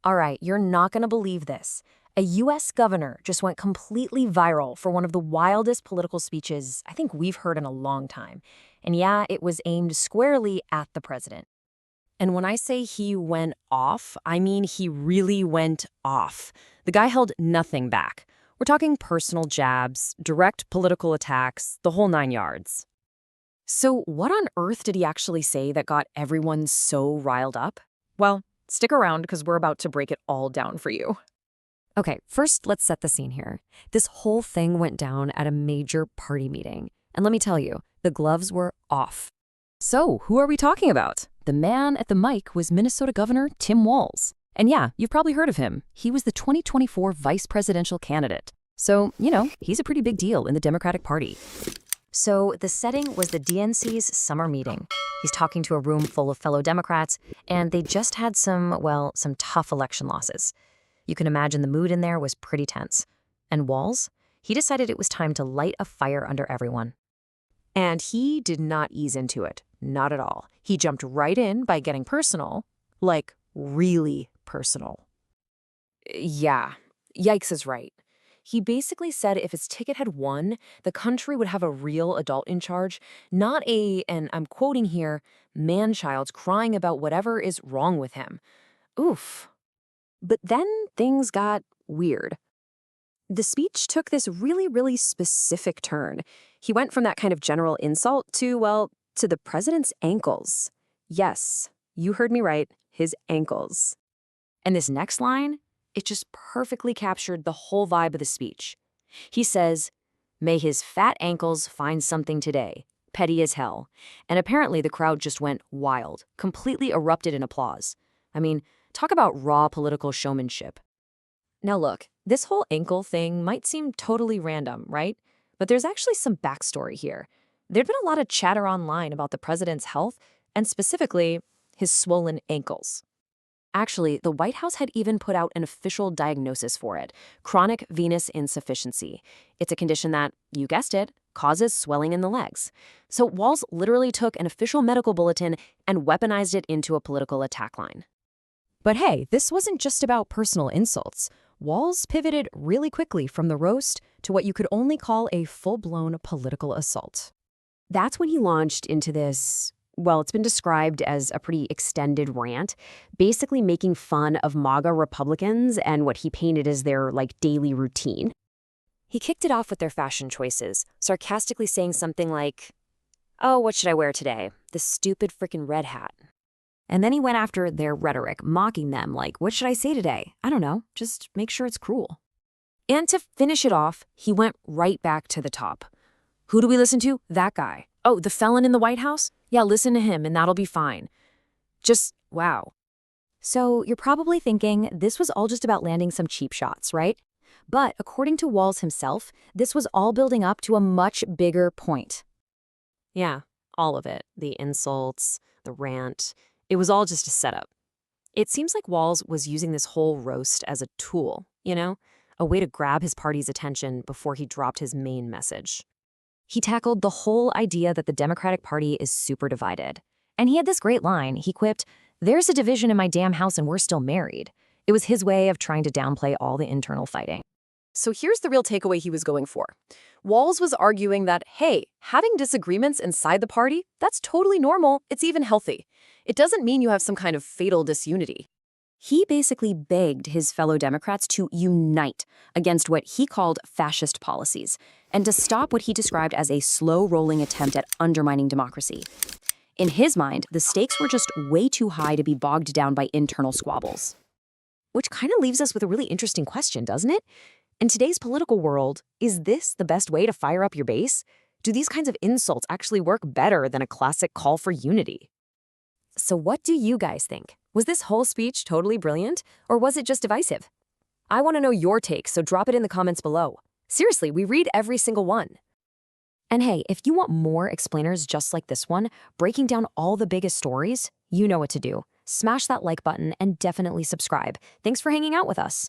All right, you're not going to believe this. A U.S. governor just went completely viral for one of the wildest political speeches I think we've heard in a long time. And yeah, it was aimed squarely at the president. And when I say he went off, I mean he really went off. The guy held nothing back. We're talking personal jabs, direct political attacks, the whole 9 yards. So what on earth did he actually say that got everyone so riled up? Well, stick around because we're about to break it all down for you. Okay, first let's set the scene here. This whole thing went down at a major party meeting. And let me tell you, the gloves were off. So who are we talking about? The man at the mic was Minnesota Governor Tim Walz. And yeah, you've probably heard of him. He was the 2024 vice presidential candidate. So, he's a pretty big deal in the Democratic Party. So the setting was the DNC's summer meeting. He's talking to a room full of fellow Democrats, and they just had some tough election losses. You can imagine the mood in there was pretty tense. And Walz, he decided it was time to light a fire under everyone. And he did not ease into it. Not at all. He jumped right in by getting personal, like really personal. Yeah, yikes is right. He basically said if his ticket had won, the country would have a real adult in charge, not and I'm quoting here, Manchild crying about whatever is wrong with him. Oof. But then things got weird. The speech took this really specific turn. He went from that kind of general insult to the president's ankles. Yes, you heard me right, his ankles. And this next line, it just perfectly captured the whole vibe of the speech. He says, "May his fat ankles find something today. Petty as hell." And apparently the crowd just went wild, completely erupted in applause. I mean, talk about raw political showmanship. Now look, this whole ankle thing might seem totally random, right? But there's actually some backstory here. There'd been a lot of chatter online about the president's health, and specifically, his swollen ankles. Actually, the White House had even put out an official diagnosis for it, chronic venous insufficiency. It's a condition that, you guessed it, causes swelling in the legs. So Walz literally took an official medical bulletin and weaponized it into a political attack line. But hey, this wasn't just about personal insults. Walz pivoted really quickly from the roast to what you could only call a full-blown political assault. That's when he launched into this, it's been described as a pretty extended rant, basically making fun of MAGA Republicans and what he painted as their, daily routine. He kicked it off with their fashion choices, sarcastically saying something like, "Oh, what should I wear today? This stupid frickin' red hat." And then he went after their rhetoric, mocking them like, "What should I say today? I don't know, just make sure it's cruel." And to finish it off, he went right back to the top. Who do we listen to? That guy. Oh, the felon in the White House? Yeah, listen to him and that'll be fine. Just, wow. So you're probably thinking this was all just about landing some cheap shots, right? But according to Walz himself, this was all building up to a much bigger point. Yeah, all of it. The insults, the rant. It was all just a setup. It seems like Walz was using this whole roast as a tool, a way to grab his party's attention before he dropped his main message. He tackled the whole idea that the Democratic Party is super divided. And he had this great line. He quipped, "There's a division in my damn house and we're still married." It was his way of trying to downplay all the internal fighting. So here's the real takeaway he was going for. Walz was arguing that, hey, having disagreements inside the party, that's totally normal. It's even healthy. It doesn't mean you have some kind of fatal disunity. He basically begged his fellow Democrats to unite against what he called fascist policies and to stop what he described as a slow-rolling attempt at undermining democracy. In his mind, the stakes were just way too high to be bogged down by internal squabbles. Which kind of leaves us with a really interesting question, doesn't it? In today's political world, is this the best way to fire up your base? Do these kinds of insults actually work better than a classic call for unity? So what do you guys think? Was this whole speech totally brilliant, or was it just divisive? I want to know your take, so drop it in the comments below. Seriously, we read every single one. And hey, if you want more explainers just like this one, breaking down all the biggest stories, you know what to do. Smash that like button and definitely subscribe. Thanks for hanging out with us.